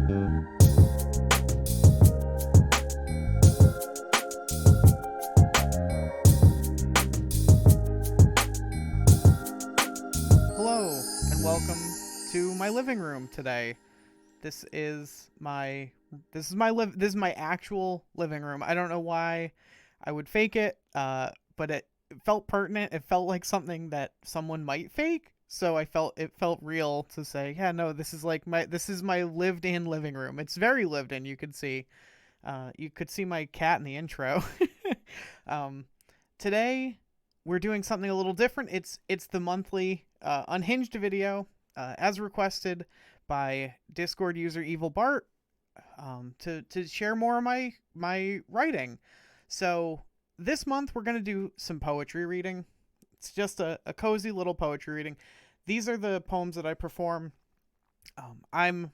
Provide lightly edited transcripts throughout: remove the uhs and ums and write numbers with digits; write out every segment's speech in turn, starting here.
Hello and welcome to my living room today. This is my actual living room. I don't know why I would fake it, but it felt pertinent. It felt like something that someone might fake. So it felt real to say, yeah, no, this is my lived-in living room. It's very lived in. You could see my cat in the intro. Today we're doing something a little different. It's the monthly Unhinged video, as requested by Discord user Evil Bart, to share more of my writing. So this month we're gonna do some poetry reading. It's just a cozy little poetry reading. These are the poems that I perform. I'm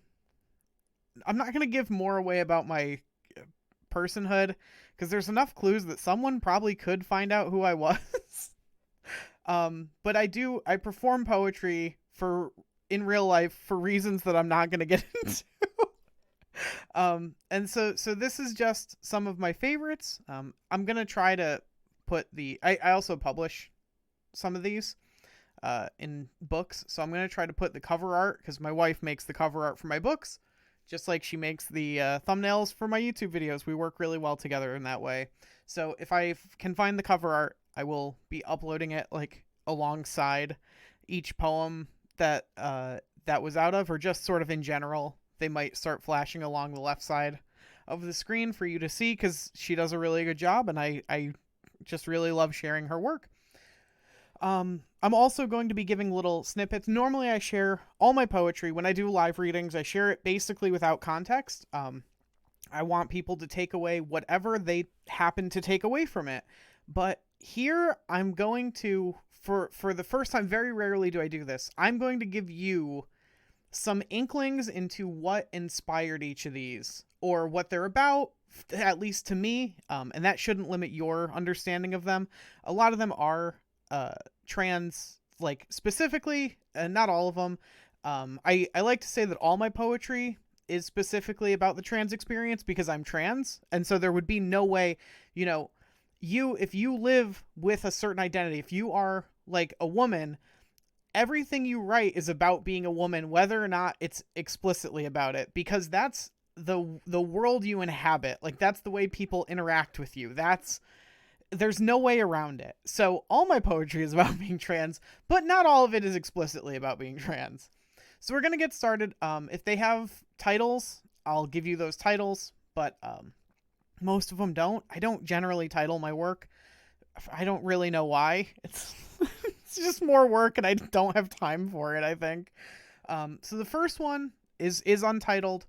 not gonna give more away about my personhood because there's enough clues that someone probably could find out who I was. But I perform poetry in real life for reasons that I'm not gonna get into. And so this is just some of my favorites. I'm gonna try to put I also publish some of these in books, so I'm gonna try to put the cover art, because my wife makes the cover art for my books, just like she makes the thumbnails for my YouTube videos. We work really well together in that way. So if I can find the cover art, I will be uploading it like alongside each poem that was out of, or just sort of in general. They might start flashing along the left side of the screen for you to see, because she does a really good job, and I just really love sharing her work. I'm also going to be giving little snippets. Normally I share all my poetry. When I do live readings, I share it basically without context. I want people to take away whatever they happen to take away from it. But here I'm going to, for the first time, very rarely do I do this, I'm going to give you some inklings into what inspired each of these, or what they're about, at least to me, and that shouldn't limit your understanding of them. A lot of them are trans, like, specifically, and not all of them. I like to say that all my poetry is specifically about the trans experience, because I'm trans, and so there would be no way, if you live with a certain identity, if you are like a woman, everything you write is about being a woman, whether or not it's explicitly about it, because that's the world you inhabit. Like, that's the way people interact with you. There's no way around it. So all my poetry is about being trans, but not all of it is explicitly about being trans. So we're going to get started. If they have titles, I'll give you those titles, but most of them don't. I don't generally title my work. I don't really know why. It's just more work, and I don't have time for it, I think. So the first one is untitled.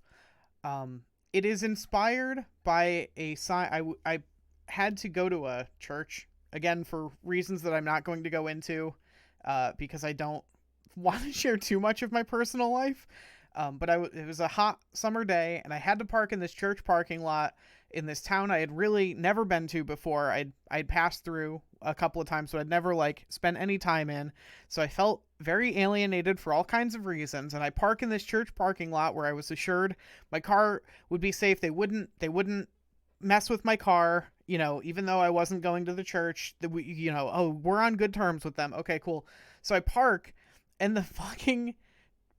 It is inspired by a sign. I had to go to a church, again, for reasons that I'm not going to go into, because I don't want to share too much of my personal life. But it was a hot summer day, and I had to park in this church parking lot in this town I had really never been to before. I'd passed through a couple of times, but I'd never spent any time in. So I felt very alienated for all kinds of reasons. And I park in this church parking lot where I was assured my car would be safe. They wouldn't mess with my car, even though I wasn't going to the church. We're on good terms with them. Okay, cool. So I park, and the fucking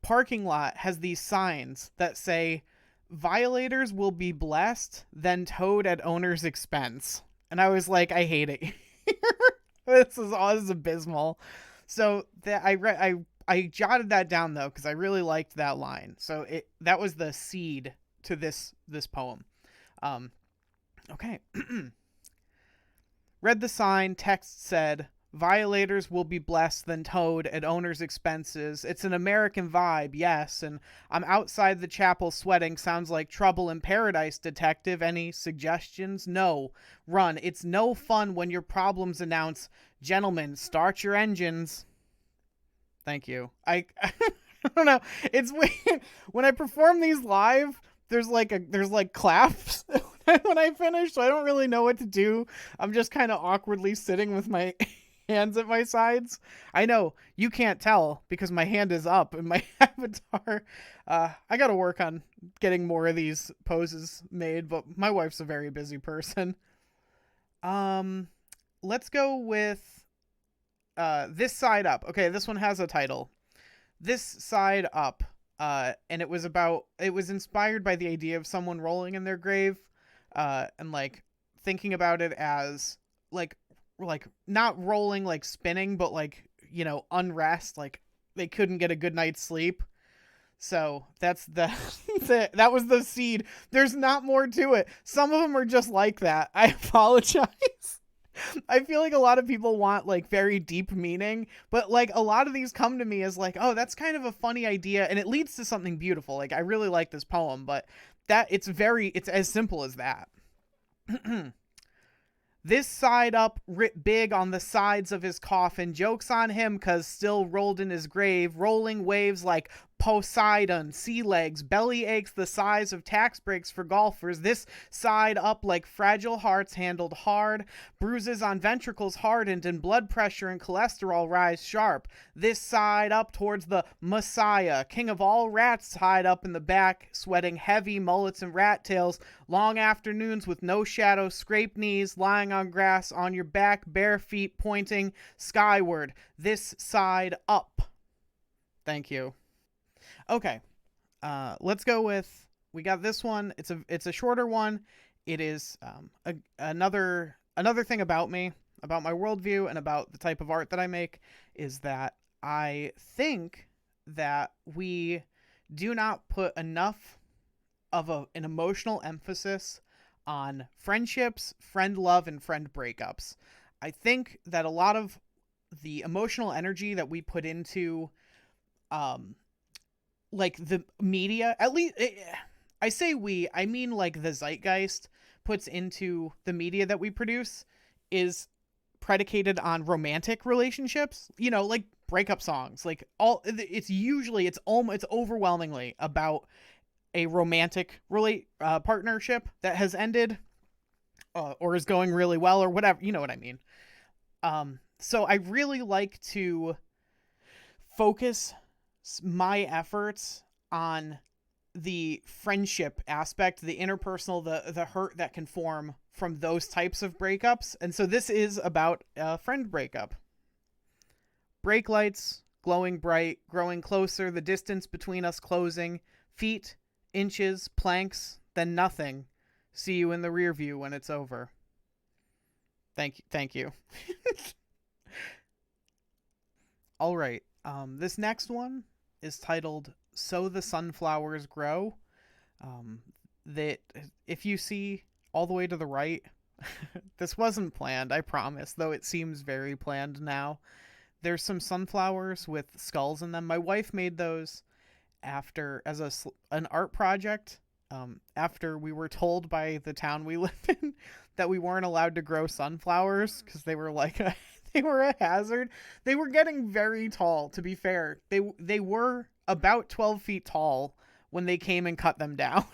parking lot has these signs that say, "Violators will be blessed, then towed at owner's expense." And I was like, I hate it. This is abysmal. So I jotted that down, though, because I really liked that line. So that was the seed to this poem. Okay. Read the sign. Text said, "Violators will be blessed, then towed at owner's expenses. It's an American vibe, yes, and I'm outside the chapel sweating. Sounds like trouble in paradise, detective. Any suggestions? No. Run. It's no fun when your problems announce, 'Gentlemen, start your engines.'" Thank you. I don't know. It's weird. When I perform these live, there's claps when I finish, so I don't really know what to do. I'm just kind of awkwardly sitting with my hands at my sides. I know you can't tell because my hand is up in my avatar. I gotta work on getting more of these poses made, but my wife's a very busy person. Um, let's go with this side up. Okay, this one has a title. This side up. And it was inspired by the idea of someone rolling in their grave, and like thinking about it as like like not rolling like spinning, but like, unrest, like they couldn't get a good night's sleep. So that's the that was the seed. There's not more to it. Some of them are just like that. I apologize. I feel like a lot of people want like very deep meaning, but like a lot of these come to me as like, oh, that's kind of a funny idea and it leads to something beautiful. Like I really like this poem, but it's as simple as that. This side up writ big on the sides of his coffin. Joke's on him, 'cause still rolled in his grave. Rolling waves like Poseidon. Sea legs. Belly aches the size of tax breaks for golfers. This side up like fragile hearts handled hard. Bruises on ventricles hardened and blood pressure and cholesterol rise sharp. This side up towards the Messiah. King of all rats tied up in the back. Sweating heavy mullets and rat tails. Long afternoons with no shadow. Scraped knees. Lying on grass on your back. Bare feet pointing skyward. This side up. Thank you. Okay. Let's go with, we got this one. It's a shorter one. It is another thing about me, about my worldview, and about the type of art that I make is that I think that we do not put enough of an emotional emphasis on friendships, friend love, and friend breakups. I think that a lot of the emotional energy that we put into like the media, at least I say we, I mean like the zeitgeist puts into the media that we produce is predicated on romantic relationships, like breakup songs, like it's overwhelmingly about a romantic partnership that has ended, or is going really well or whatever, you know what I mean. So I really like to focus my efforts on the friendship aspect, the interpersonal, the hurt that can form from those types of breakups. And so this is about a friend breakup. Brake lights glowing bright, growing closer, the distance between us closing, feet, inches, planks, then nothing. See you in the rear view when it's over. Thank you. All right. This next one is titled "So the Sunflowers Grow." That if you see all the way to the right, this wasn't planned, I promise, though it seems very planned now. There's some sunflowers with skulls in them. My wife made those an art project, after we were told by the town we live in that we weren't allowed to grow sunflowers because they were like they were a hazard. They were getting very tall, to be fair. They were about 12 feet tall when they came and cut them down.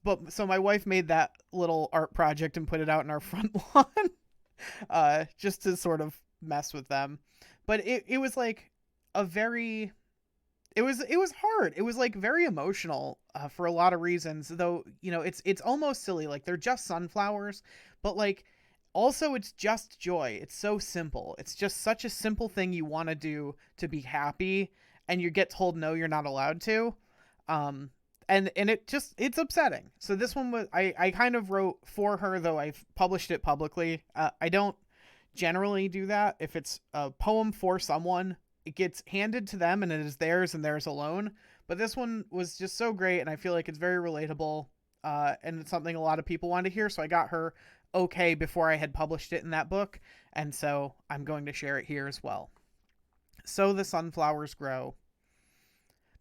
But so my wife made that little art project and put it out in our front lawn, just to sort of mess with them. But it was like a very, it was hard. It was like very emotional, for a lot of reasons, though, it's almost silly. Like they're just sunflowers, but like also it's just joy. It's so simple. It's just such a simple thing you want to do to be happy, and you get told no, you're not allowed to. And it's upsetting. So this one was, I kind of wrote for her, though I've published it publicly. I don't generally do that. If it's a poem for someone, it gets handed to them and it is theirs and theirs alone. But this one was just so great, and I feel like it's very relatable, and it's something a lot of people want to hear. So I got her okay before I had published it in that book, and so I'm going to share it here as well. So the Sunflowers Grow.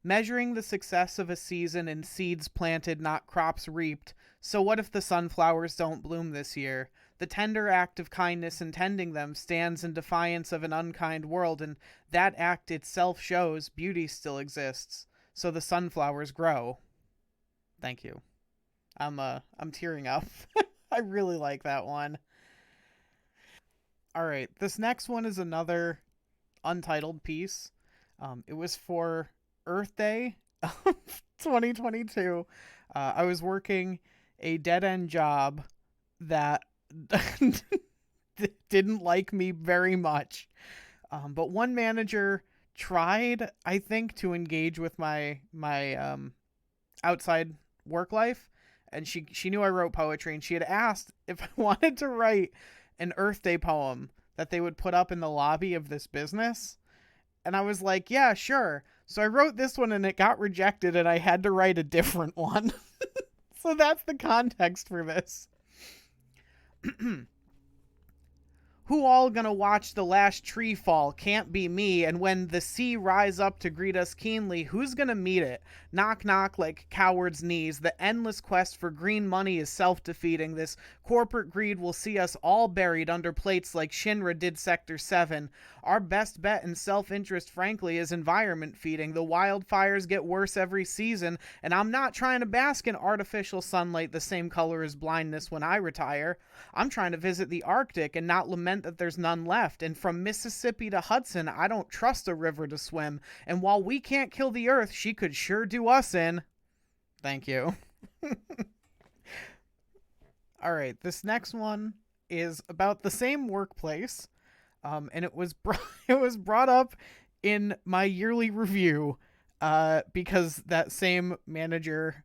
Measuring the success of a season in seeds planted, not crops reaped. So what if the sunflowers don't bloom this year? The tender act of kindness in tending them stands in defiance of an unkind world, and that act itself shows beauty still exists. So the sunflowers grow. Thank you. I'm tearing up. I really like that one. All right, this next one is another untitled piece. It was for Earth Day of 2022. I was working a dead end job that didn't like me very much. But one manager tried, I think, to engage with my outside work life, and she knew I wrote poetry, and she had asked if I wanted to write an Earth Day poem that they would put up in the lobby of this business. And I was like, yeah, sure. So I wrote this one and it got rejected and I had to write a different one. So that's the context for this. Who all gonna watch the last tree fall? Can't be me. And when the sea rise up to greet us keenly, who's gonna meet it? Knock, knock, like cowards' knees. The endless quest for green money is self-defeating. This corporate greed will see us all buried under plates like Shinra did Sector 7. Our best bet in self-interest, frankly, is environment feeding. The wildfires get worse every season, and I'm not trying to bask in artificial sunlight the same color as blindness when I retire. I'm trying to visit the Arctic and not lament that there's none left. And from Mississippi to Hudson, I don't trust a river to swim. And while we can't kill the earth, she could sure do us in. Thank you. All right, this next one is about the same workplace, and it was it was brought up in my yearly review because that same manager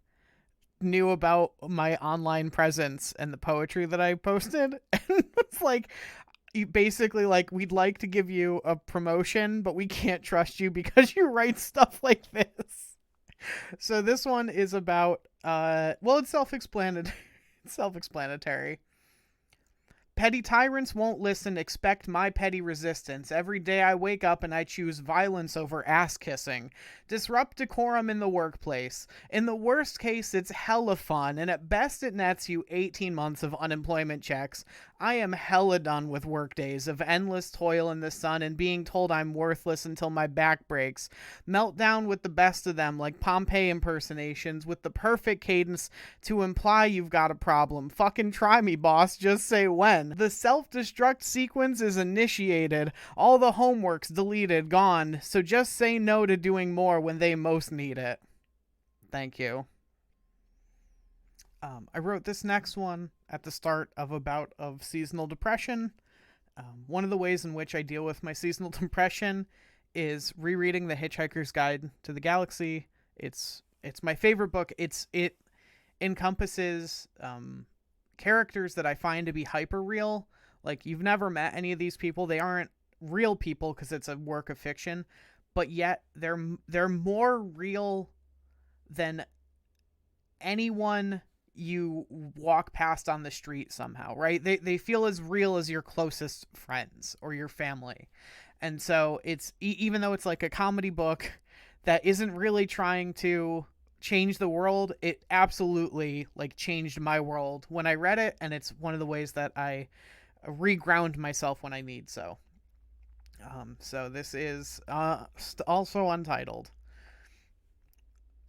knew about my online presence and the poetry that I posted, and it's like, you basically like, we'd like to give you a promotion, but we can't trust you because you write stuff like this. So this one is about well, it's self-explanatory. Self-explanatory. Petty tyrants won't listen, expect my petty resistance. Every day I wake up and I choose violence over ass-kissing. Disrupt decorum in the workplace. In the worst case, it's hella fun, and at best it nets you 18 months of unemployment checks. I am hella done with workdays of endless toil in the sun and being told I'm worthless until my back breaks. Meltdown with the best of them, like Pompeii impersonations, with the perfect cadence to imply you've got a problem. Fucking try me, boss, just say when. The self-destruct sequence is initiated, all the homework's deleted, gone, so just say no to doing more when they most need it. Thank you. I wrote this next one at the start of a bout of seasonal depression. One of the ways in which I deal with my seasonal depression is rereading The Hitchhiker's Guide to the Galaxy. It's my favorite book. It encompasses characters that I find to be hyper real. Like, you've never met any of these people. They aren't real people because it's a work of fiction, but yet they're more real than anyone you walk past on the street somehow, right? They feel as real as your closest friends or your family. And so it's, even though it's like a comedy book that isn't really trying to change the world, it absolutely like changed my world when I read it, and it's one of the ways that I reground myself when I need so. So this is also untitled.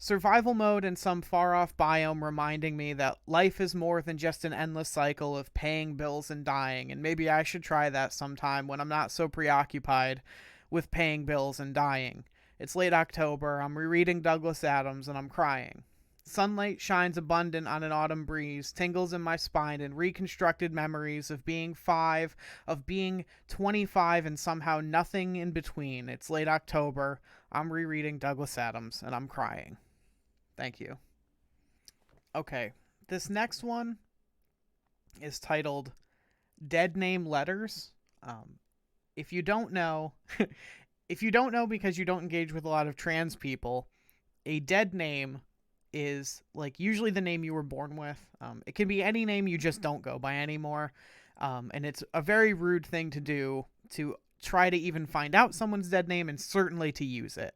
Survival mode in some far-off biome reminding me that life is more than just an endless cycle of paying bills and dying, and maybe I should try that sometime when I'm not so preoccupied with paying bills and dying. It's late October, I'm rereading Douglas Adams, and I'm crying. Sunlight shines abundant on an autumn breeze, tingles in my spine, and reconstructed memories of being 5, of being 25, and somehow nothing in between. It's late October, I'm rereading Douglas Adams, and I'm crying. Thank you. Okay, this next one is titled Dead Name Letters. If you don't know, if you don't know because you don't engage with a lot of trans people, a dead name is like usually the name you were born with. It can be any name you just don't go by anymore. And it's a very rude thing to do to try to even find out someone's dead name, and certainly to use it.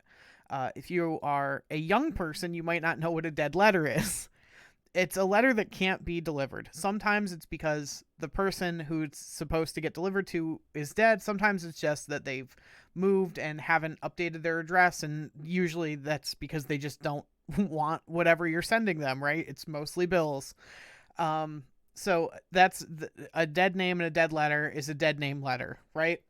If you are a young person, you might not know what a dead letter is. It's a letter that can't be delivered. Sometimes it's because the person who's supposed to get delivered to is dead. Sometimes it's just that they've moved and haven't updated their address, and usually that's because they just don't want whatever you're sending them, right? It's mostly bills. So that's a dead name and a dead letter is a dead name letter, right?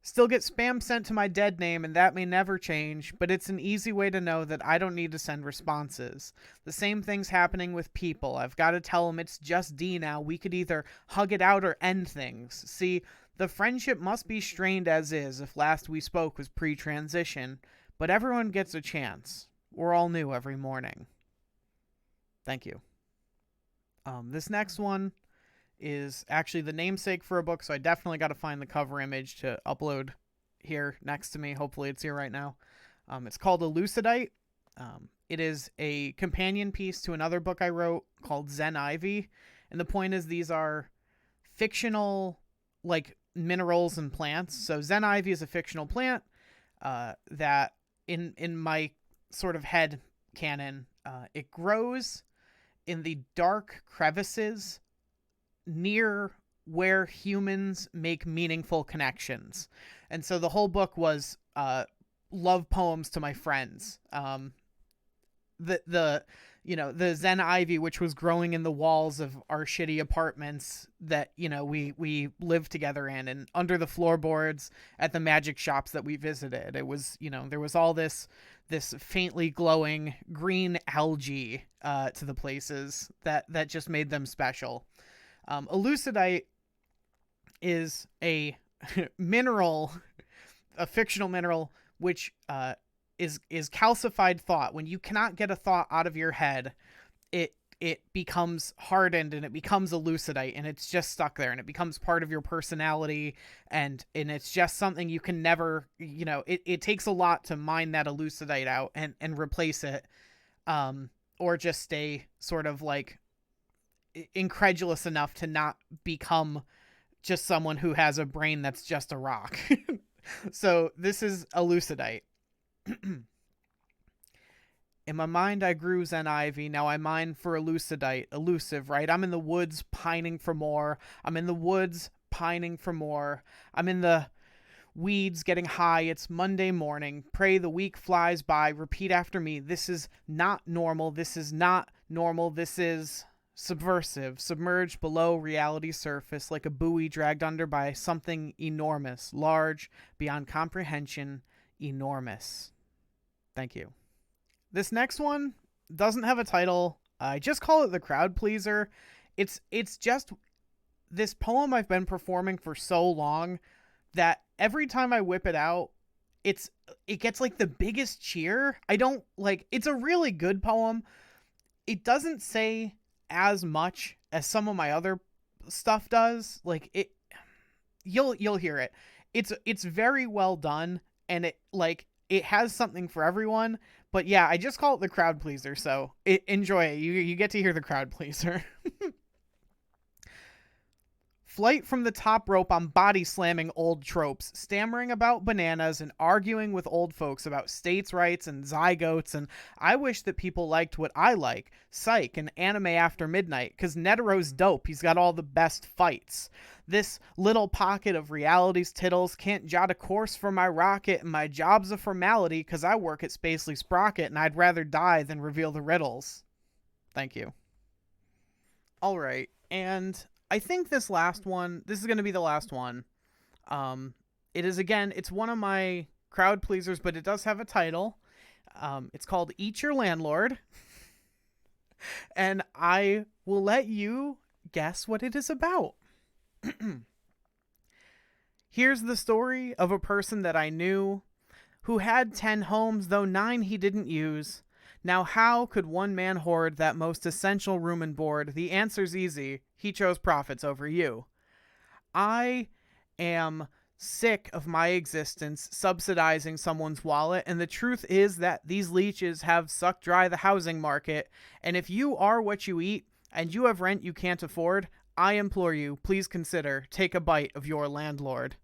Still get spam sent to my dead name, and that may never change, but it's an easy way to know that I don't need to send responses. The same thing's happening with people. I've got to tell them it's just D now. We could either hug it out or end things. See, the friendship must be strained as is if last we spoke was pre-transition, but everyone gets a chance. We're all new every morning. Thank you. This next one is actually the namesake for a book, so I definitely got to find the cover image to upload here next to me. Hopefully it's here right now. It's called Elucidate. It is a companion piece to another book I wrote called Zen Ivy, and the point is these are fictional, like, minerals and plants. So Zen Ivy is a fictional plant that in my sort of head canon, it grows in the dark crevices near where humans make meaningful connections. And so the whole book was love poems to my friends. The Zen Ivy, which was growing in the walls of our shitty apartments that, we lived together in, and under the floorboards at the magic shops that we visited. It was, there was all this faintly glowing green algae to the places that just made them special. Elucidate is a mineral, a fictional mineral, which is calcified thought. When you cannot get a thought out of your head, it becomes hardened and it becomes elucidate, and it's just stuck there, and it becomes part of your personality, and it's just something you can never, it takes a lot to mine that elucidate out and replace it, or just stay sort of like incredulous enough to not become just someone who has a brain that's just a rock. So this is Elucidate. In my mind I grew Zen Ivy, now I mine for Elucidate. Elusive, right? I'm in the woods pining for more. I'm in the woods pining for more. I'm in the weeds getting high. It's Monday morning. Pray the week flies by. Repeat after me. This is not normal. This is not normal. This is subversive, submerged below reality's surface like a buoy dragged under by something enormous, large, beyond comprehension, enormous. Thank you. This next one doesn't have a title. I just call it The Crowd Pleaser. It's just this poem I've been performing for so long that every time I whip it out, it gets like the biggest cheer. It's a really good poem. It doesn't say as much as some of my other stuff does. You'll hear it. It's very well done, and it has something for everyone. But yeah, I just call it The Crowd Pleaser, so enjoy it. You get to hear The Crowd Pleaser. Flight from the top rope, I'm body slamming old tropes, stammering about bananas and arguing with old folks about states' rights and zygotes, and I wish that people liked what I like, Psych and Anime After Midnight, cause Netero's dope, he's got all the best fights. This little pocket of reality's tittles can't jot a course for my rocket, and my job's a formality cause I work at Spacely Sprocket and I'd rather die than reveal the riddles. Thank you. Alright, and I think this is going to be the last one. It is, again, it's one of my crowd pleasers, but it does have a title. It's called Eat Your Landlord. And I will let you guess what it is about. Here's the story of a person that I knew who had 10 homes, though 9 he didn't use. Now how could one man hoard that most essential room and board? The answer's easy. He chose profits over you. I am sick of my existence subsidizing someone's wallet, and the truth is that these leeches have sucked dry the housing market, and if you are what you eat, and you have rent you can't afford, I implore you, please consider, take a bite of your landlord.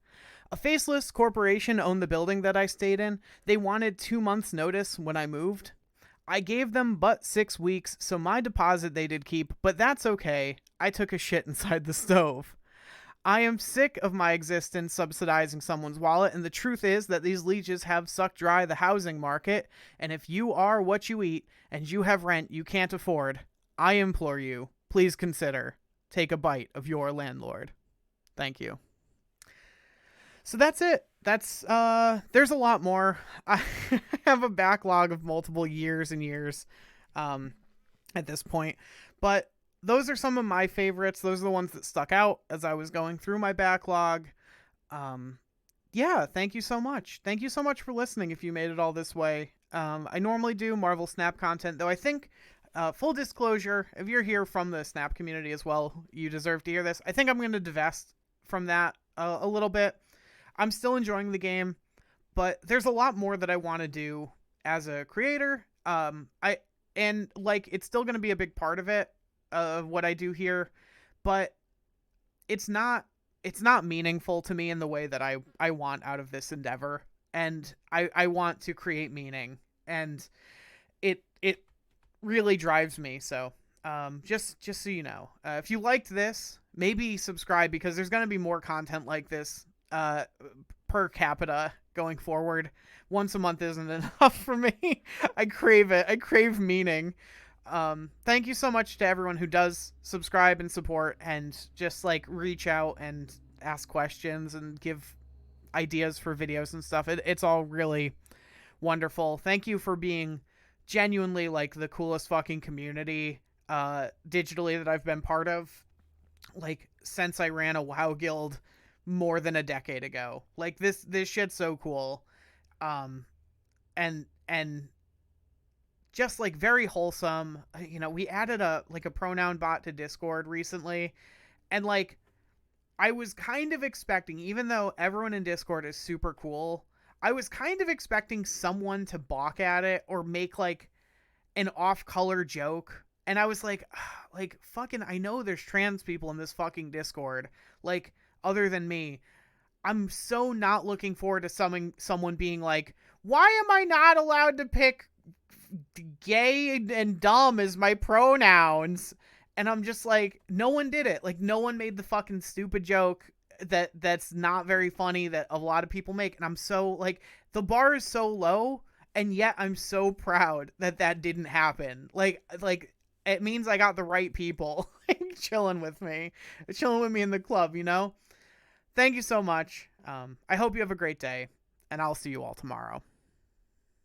A faceless corporation owned the building that I stayed in. They wanted 2 months' notice when I moved. I gave them but 6 weeks, so my deposit they did keep, but that's okay. I took a shit inside the stove. I am sick of my existence subsidizing someone's wallet, and the truth is that these leeches have sucked dry the housing market, and if you are what you eat, and you have rent you can't afford, I implore you, please consider take a bite of your landlord. Thank you. So that's it. There's a lot more. I have a backlog of multiple years and years at this point, but those are some of my favorites. Those are the ones that stuck out as I was going through my backlog. Yeah, thank you so much. Thank you so much for listening if you made it all this way. I normally do Marvel Snap content, though I think, full disclosure, if you're here from the Snap community as well, you deserve to hear this. I think I'm going to divest from that a little bit. I'm still enjoying the game, but there's a lot more that I want to do as a creator. It's still going to be a big part of it, of what I do here, but it's not meaningful to me in the way that I want out of this endeavor. And I want to create meaning, and it really drives me. So, just so you know, if you liked this, maybe subscribe, because there's going to be more content like this, per capita going forward. Once a month isn't enough for me. I crave it. I crave meaning. Thank you so much to everyone who does subscribe and support and just like reach out and ask questions and give ideas for videos and stuff. It's all really wonderful. Thank you for being genuinely like the coolest fucking community digitally that I've been part of, like, since I ran a WoW guild more than a decade ago. Like, this shit's so cool. And just like very wholesome. You know, we added a pronoun bot to Discord recently, and like I was kind of expecting, even though everyone in Discord is super cool, I was kind of expecting someone to balk at it or make like an off-color joke. And I was like, fucking, I know there's trans people in this fucking Discord, like, other than me. I'm so not looking forward to someone being like, why am I not allowed to pick gay and dumb as my pronouns? And I'm just like, no one did it. Like, no one made the fucking stupid joke that's not very funny that a lot of people make. And I'm so, like, the bar is so low, and yet I'm so proud that didn't happen. Like it means I got the right people chilling with me in the club, you know? Thank you so much. I hope you have a great day, and I'll see you all tomorrow.